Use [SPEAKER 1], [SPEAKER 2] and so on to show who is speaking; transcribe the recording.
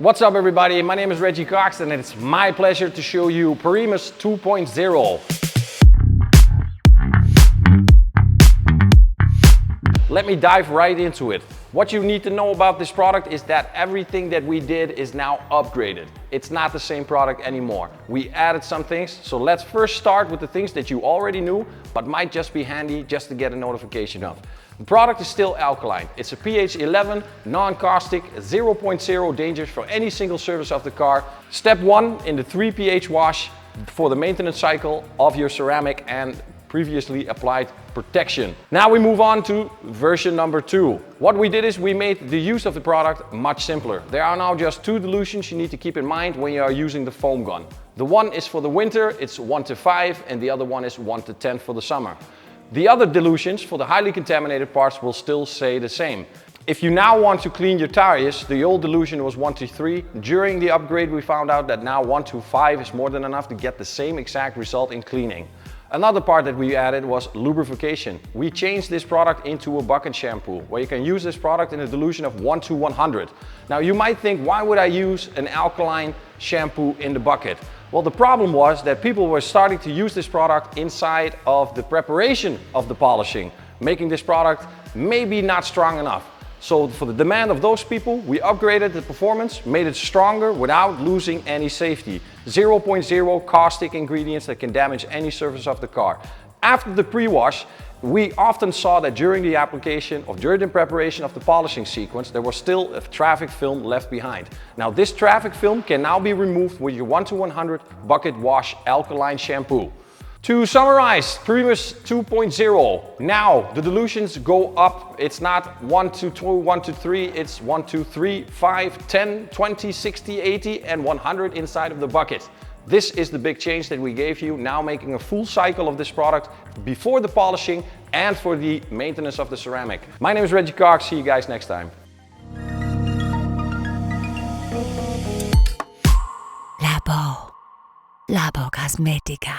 [SPEAKER 1] What's up everybody, my name is Reggie Cox and it's my pleasure to show you PRIMUS 2.0. Let me dive right into it. What you need to know about this product is that everything that we did is now upgraded. It's not the same product anymore. We added some things, so let's first start with the things that you already knew, but might just be handy just to get a notification of. The product is still alkaline. It's a pH 11, non-caustic, 0.0 dangerous for any single surface of the car. Step 1 in the 3 pH wash for the maintenance cycle of your ceramic and previously applied protection. Now we move on to version number 2. What we did is we made the use of the product much simpler. There are now just 2 dilutions you need to keep in mind when you are using the foam gun. The one is for the winter, it's 1:5, and the other one is 1:10 for the summer. The other dilutions for the highly contaminated parts will still stay the same. If you now want to clean your tires, the old dilution was 1:3. During the upgrade we found out that now 1:5 is more than enough to get the same exact result in cleaning. Another part that we added was lubrification. We changed this product into a bucket shampoo, where you can use this product in a dilution of 1:100. Now you might think, why would I use an alkaline shampoo in the bucket? Well, the problem was that people were starting to use this product inside of the preparation of the polishing, making this product maybe not strong enough. So for the demand of those people, we upgraded the performance, made it stronger without losing any safety. 0.0 caustic ingredients that can damage any surface of the car. After the pre-wash, we often saw that during the application or during the preparation of the polishing sequence, there was still a traffic film left behind. Now this traffic film can now be removed with your 1:100 bucket wash alkaline shampoo. To summarize, PRIMUS 2.0. Now the dilutions go up. It's not 1:2, 1:3, it's 1:3, 5, 10, 20, 60, 80 and 100 inside of the bucket. This is the big change that we gave you, now making a full cycle of this product before the polishing and for the maintenance of the ceramic. My name is Reggie Cox, see you guys next time.
[SPEAKER 2] Labocosmetica.